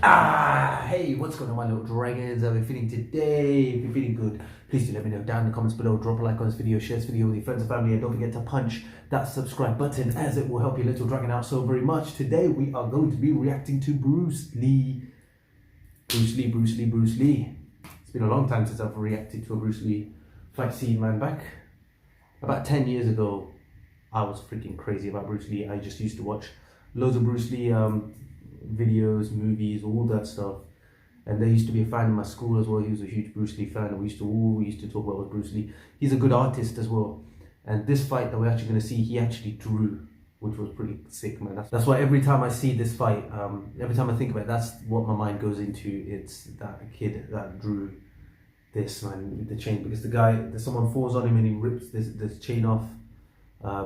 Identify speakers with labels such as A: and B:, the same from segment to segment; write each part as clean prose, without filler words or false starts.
A: Hey, what's going on, my little dragons? How are you feeling today? If you're feeling good, please do let me know down in the comments below. Drop a like on this video, share this video with your friends and family, and don't forget to punch that subscribe button as it will help your little dragon out so very much. Today, we are going to be reacting to Bruce Lee. Bruce Lee. It's been a long time since I've reacted to a Bruce Lee fight scene, man. Back about 10 years ago, I was freaking crazy about Bruce Lee. I just used to watch loads of Bruce Lee videos, movies, all that stuff. And there used to be a fan in my school as well. He was a huge Bruce Lee fan. We used to talk about was Bruce Lee. He's a good artist as well. And this fight that we're actually going to see, he actually drew, which was pretty sick, man. That's why every time I see this fight, every time I think about it, that's what my mind goes into. It's that kid that drew this, man, with the chain. Because the guy, someone falls on him and he rips this chain off,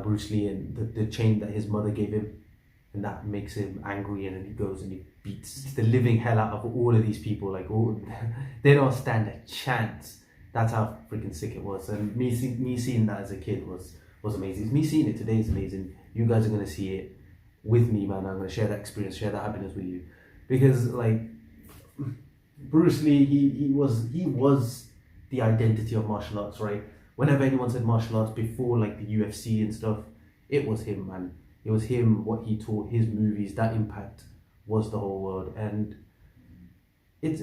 A: Bruce Lee, and the chain that his mother gave him. And that makes him angry, and then he goes and he beats the living hell out of all of these people. Like, they don't stand a chance. That's how freaking sick it was. And me seeing that as a kid was amazing. Me seeing it today is amazing. You guys are gonna see it with me, man. I'm gonna share that experience, share that happiness with you, because like Bruce Lee, he was the identity of martial arts, right? Whenever anyone said martial arts before, like the UFC and stuff, it was him, man. It was him, what he taught, his movies, that impact was the whole world. And it's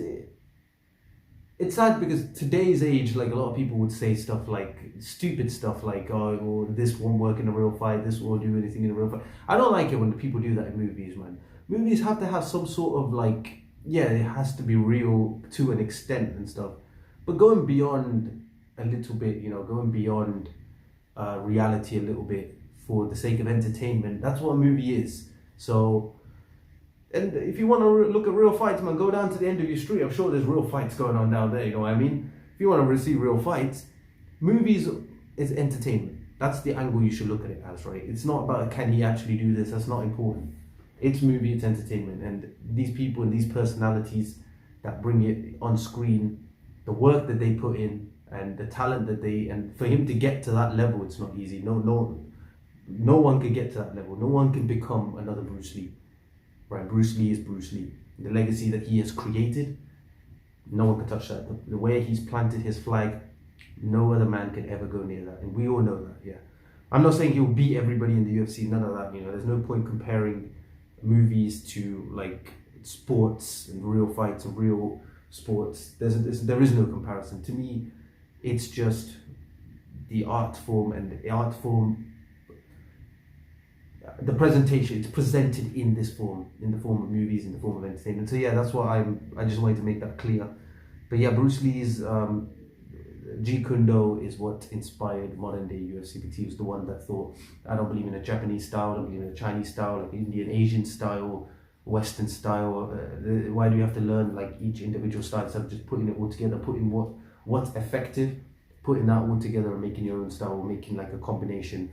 A: sad because today's age, like a lot of people would say stuff like, stupid stuff like, oh, well, this won't work in a real fight, this won't do anything in a real fight. I don't like it when people do that in movies, man. Movies have to have some sort of like, yeah, it has to be real to an extent and stuff. But going beyond a little bit, you know, going beyond reality a little bit, for the sake of entertainment, that's what a movie is. So, and if you want to look at real fights, man, go down to the end of your street. I'm sure there's real fights going on down there, you know what I mean? If you want to see real fights, movies is entertainment. That's the angle you should look at it as, right? It's not about can he actually do this, that's not important. It's movie, it's entertainment. And these people and these personalities that bring it on screen, the work that they put in and the talent that and for him to get to that level, it's not easy. No one can get to that level. No one can become another Bruce Lee, right? Bruce Lee is Bruce Lee. The legacy that he has created, no one can touch that. The way he's planted his flag, no other man can ever go near that. And we all know that, yeah. I'm not saying he'll beat everybody in the UFC, none of that, you know. There's no point comparing movies to like sports and real fights and real sports. There is no comparison. To me, it's just the art form, and the art form, the presentation, it's presented in this form, in the form of movies, in the form of entertainment. So yeah, that's what I just wanted to make that clear. But yeah, Bruce Lee's Jeet Kune Do is what inspired modern day UFC, because he was the one that thought, I don't believe in a Japanese style, I don't believe in a Chinese style, like Indian, Asian style, Western style. Why do you have to learn like each individual style instead of just putting it all together, putting what's effective, putting that all together and making your own style, or making like a combination,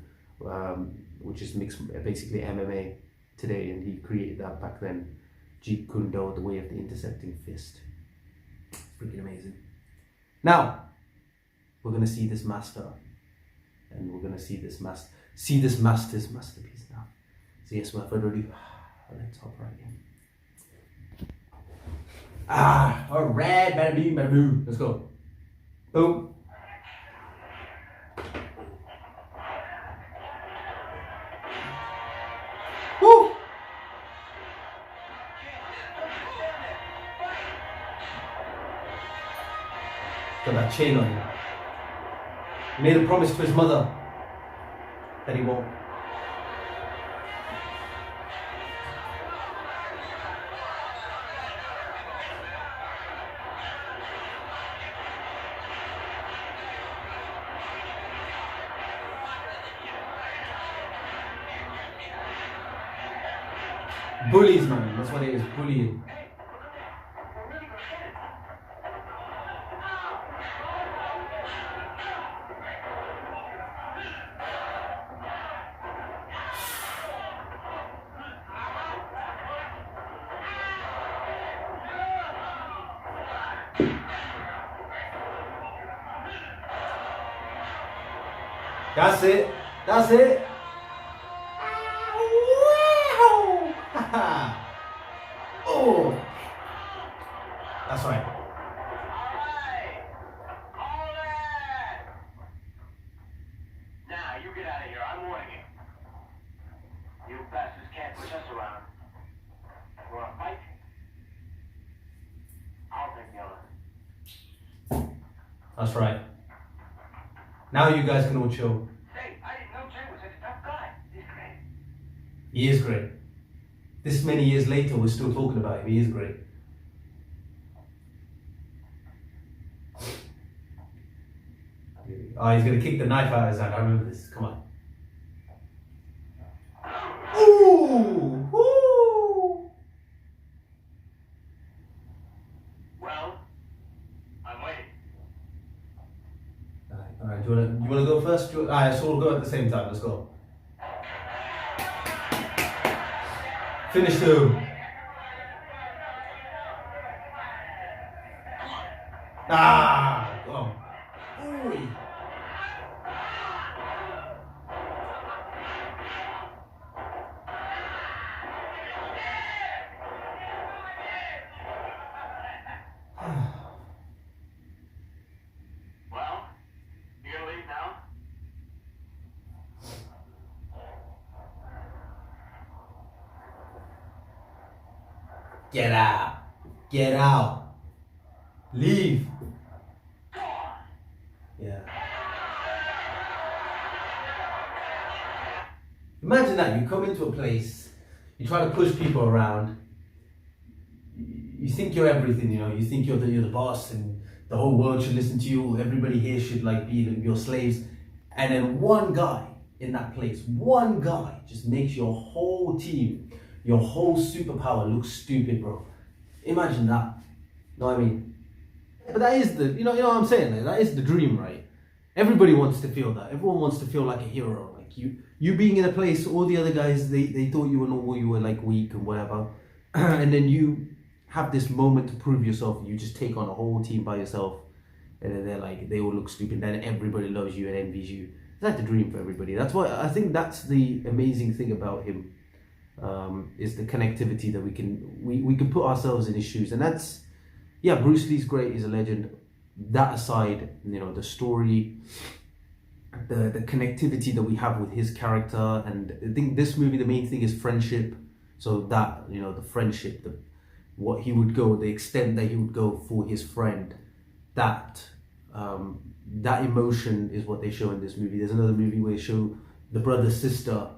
A: which is mixed, basically MMA today. And he created that back then. Jeet Kune Do, the way of the intercepting fist. Freaking amazing. Now we're gonna see this master, and we're gonna see this master's masterpiece now. So yes, without further ado, let's hop right in. Alright, bada bing, bada boom. Let's go. Boom. Woo! Got that chain on him. He made a promise to his mother that he won't. Bullies, man, that's what it is, bullying. That's it, that's it. Wow! Oh!
B: bastards can't push us around. Want to fight? I'll take the other.
A: That's right. Now you guys can all chill.
B: Hey, I didn't know Jay was such a tough guy. He's great.
A: He is great. This many years later, we're still talking about him. He is great. Oh, he's gonna kick the knife out of his hand. I remember this. Come on. Ooh! Ooh!
B: Well, I'm waiting.
A: Alright. Do you wanna go first? Alright, so we'll go at the same time. Let's go. Finish him. Ah! Oh. Ooh.
B: Well, you gonna leave now?
A: Get out. Get out. Leave. Yeah. Imagine that. You come into a place, you try to push people around, you think you're everything, you know, you think you're the boss and the whole world should listen to you, everybody here should like be your slaves. And then one guy in that place, one guy just makes your whole team, your whole superpower look stupid, bro. Imagine that. You know what I mean? But that is the, you know what I'm saying? Like, that is the dream, right? Everybody wants to feel that. Everyone wants to feel like a hero. Like you being in a place, all the other guys, they thought you were normal, you were like weak and whatever. And then you have this moment to prove yourself. You just take on a whole team by yourself. And then they're like, they all look stupid. Then everybody loves you and envies you. It's like the dream for everybody. That's why I think that's the amazing thing about him. Is the connectivity that we can put ourselves in his shoes. And that's, yeah, Bruce Lee's great, he's a legend. That aside, you know, the story, the connectivity that we have with his character, and I think this movie, the main thing is friendship. So that, you know, the friendship, what he would go, the extent that he would go for his friend, that emotion is what they show in this movie. There's another movie where they show the brother sister,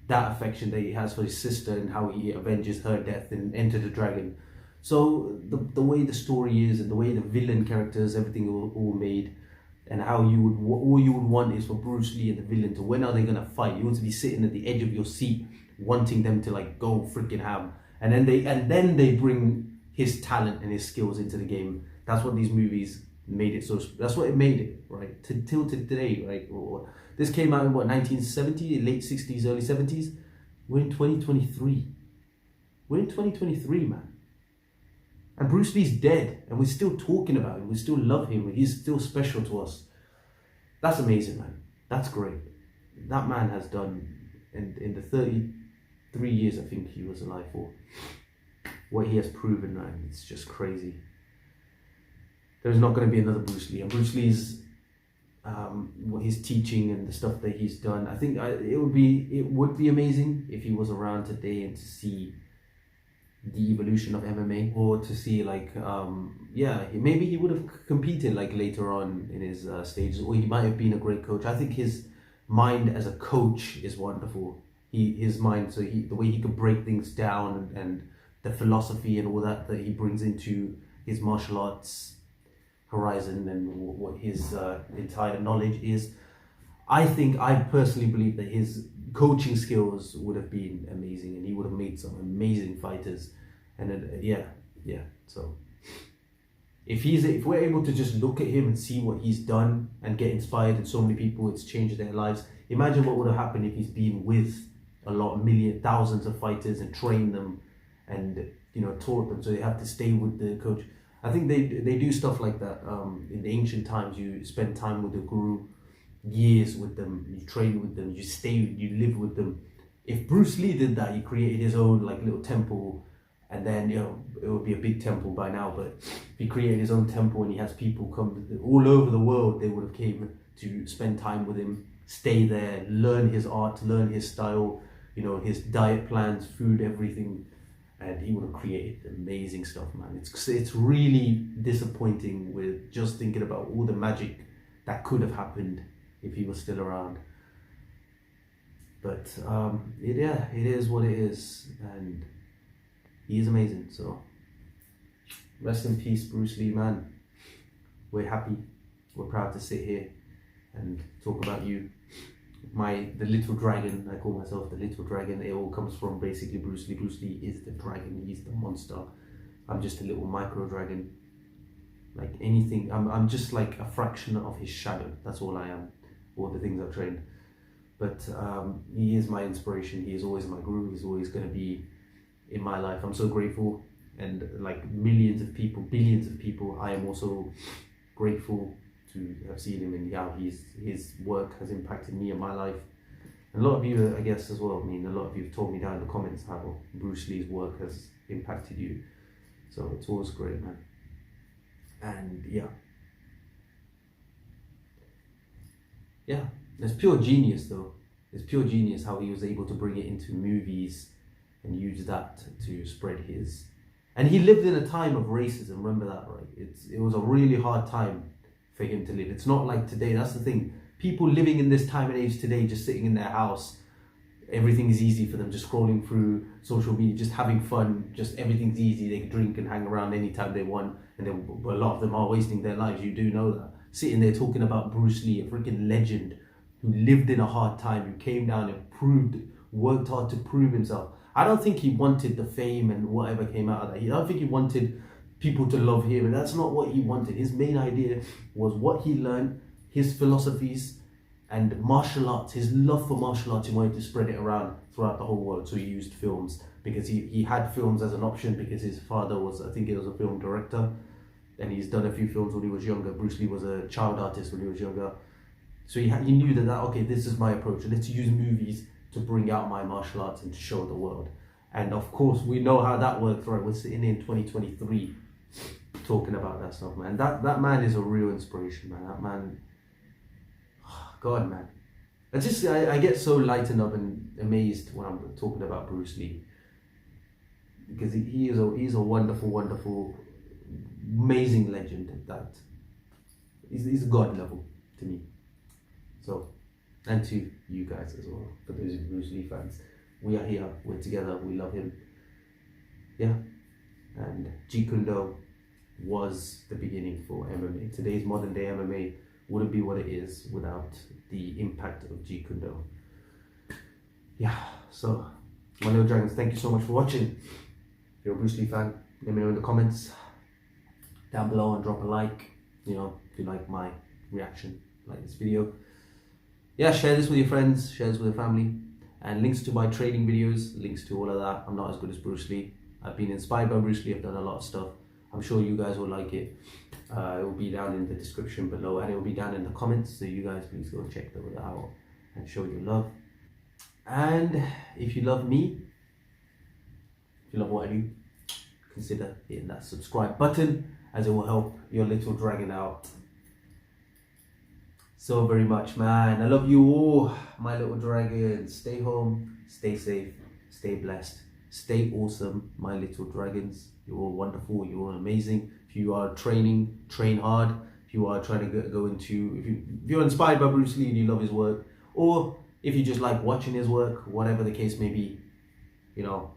A: that affection that he has for his sister and how he avenges her death in Enter the Dragon. So the way the story is and the way the villain characters, everything all made, and how all you would want is for Bruce Lee and the villain to, when are they gonna fight? You want to be sitting at the edge of your seat, wanting them to like go freaking ham, and then they bring his talent and his skills into the game. That's what these movies made it. So that's what it made it, right? Till today, right? This came out in what, 1970, late 60s, early 70s. We're in 2023. We're in 2023, man. And Bruce Lee's dead, and we're still talking about him. We still love him. He's still special to us. That's amazing, man. That's great. That man has done, in the 33 years I think he was alive for, what he has proven, man. It's just crazy. There's not going to be another Bruce Lee. And Bruce Lee's, what his teaching and the stuff that he's done, I think it would be amazing if he was around today and to see the evolution of MMA, or to see like maybe he would have competed like later on in his stages, or he might have been a great coach. I think his mind as a coach is wonderful. His mind, so the way he could break things down and the philosophy and all that he brings into his martial arts horizon and what his entire knowledge is. I personally believe that his coaching skills would have been amazing, and he would have made some amazing fighters. And then, so if we're able to just look at him and see what he's done and get inspired, and so many people, it's changed their lives. Imagine what would have happened if he's been with a lot, thousands of fighters and trained them and, you know, taught them, so they have to stay with the coach. I think they do stuff like that. In the ancient times, you spend time with the guru, years with them, you train with them, you live with them. If Bruce Lee did that, he created his own like little temple, and then, you know, it would be a big temple by now, but if he created his own temple and he has people come all over the world, they would have came to spend time with him, stay there, learn his art, learn his style, you know, his diet plans, food, everything, and he would have created amazing stuff, man. It's really disappointing with just thinking about all the magic that could have happened if he was still around. But it is what it is, and he is amazing. So rest in peace, Bruce Lee, man. We're happy, we're proud to sit here and talk about you. The little dragon, I call myself the little dragon. It all comes from basically Bruce Lee. Bruce Lee is the dragon, he's the monster. I'm just a little micro dragon. Like anything, I'm just like a fraction of his shadow. That's all I am, all the things I've trained. But he is my inspiration. He is always my guru. He's always going to be in my life. I'm so grateful, and like millions of people, billions of people, I am also grateful to have seen him and how his work has impacted me and my life. And a lot of you, I guess, as well. I mean, a lot of you have told me down in the comments how Bruce Lee's work has impacted you. So it's always great, man. And yeah, it's pure genius though. It's pure genius how he was able to bring it into movies and use that to spread his. And he lived in a time of racism. Remember that, right? It was a really hard time for him to live. It's not like today. That's the thing. People living in this time and age today, just sitting in their house, everything's easy for them, just scrolling through social media, just having fun, just everything's easy. They can drink and hang around anytime they want, and a lot of them are wasting their lives. You do know that. Sitting there talking about Bruce Lee, a freaking legend who lived in a hard time, who came down and worked hard to prove himself. I don't think he wanted the fame and whatever came out of that. I don't think he wanted people to love him, and that's not what he wanted. His main idea was what he learned, his philosophies, and martial arts, his love for martial arts. He wanted to spread it around throughout the whole world. So he used films, because he had films as an option, because his father was, I think he was a film director, and he's done a few films when he was younger. Bruce Lee was a child artist when he was younger. So he knew that, okay, this is my approach. Let's use movies to bring out my martial arts and to show the world. And of course, we know how that worked, right? We're sitting in 2023 talking about that stuff, man. That man is a real inspiration, man. That man, God, man. I get so lightened up and amazed when I'm talking about Bruce Lee, because he's a wonderful, wonderful, amazing legend. That he's God level to me. So, and to you guys as well, for those Bruce Lee fans. We are here, we're together, we love him. Yeah, and Jeet Kune Do was the beginning for MMA. Today's modern day MMA wouldn't be what it is without the impact of Jeet Kune Do. Yeah, so my little dragons, thank you so much for watching. If you're a Bruce Lee fan, let me know in the comments down below, and drop a like, you know, if you like my reaction, like this video. Yeah, share this with your friends, share this with your family, and links to my training videos, links to all of that. I'm not as good as Bruce Lee. I've been inspired by Bruce Lee, I've done a lot of stuff. I'm sure you guys will like it. It will be down in the description below, and it will be down in the comments, so you guys please go check those out and show your love. And if you love me, if you love what I do, consider hitting that subscribe button, as it will help your little dragon out so very much, man. I love you all, my little dragons. Stay home, stay safe, stay blessed, stay awesome, my little dragons. You're all wonderful, you're all amazing. If you are training, train hard. If you are trying to go into, if you're inspired by Bruce Lee and you love his work, or if you just like watching his work, whatever the case may be, you know,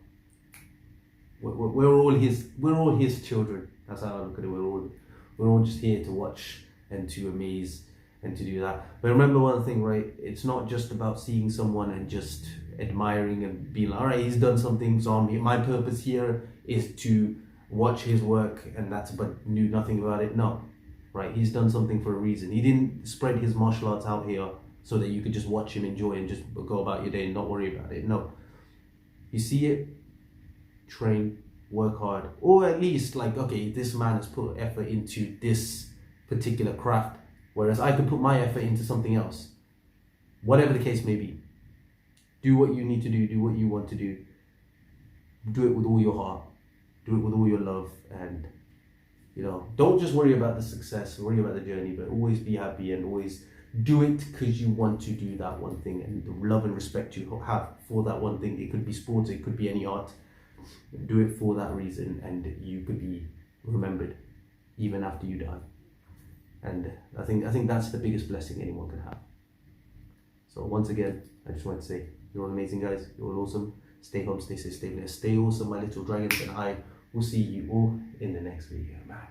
A: we're all his children. That's how I look at it. We're all just here to watch and to amaze and to do that. But remember one thing, right? It's not just about seeing someone and just admiring and being like, all right, he's done something, so my purpose here is to watch his work, and that's but knew nothing about it. No, right? He's done something for a reason. He didn't spread his martial arts out here so that you could just watch him, enjoy, and just go about your day and not worry about it. No, you see it, train, work hard, or at least like, okay, this man has put effort into this particular craft, whereas I could put my effort into something else. Whatever the case may be, do what you need to do what you want to do it with all your heart, do it with all your love, and you know, don't just worry about the success, worry about the journey, but always be happy and always Do it because you want to do that one thing, and the love and respect you have for that one thing. It could be sports, it could be any art. Do it for that reason, and you could be remembered even after you die. And I think that's the biggest blessing anyone can have. So once again, I just want to say, you're all amazing, guys. You're all awesome. Stay home, stay safe, stay blessed, stay awesome, my little dragons, and I will see you all in the next video, man.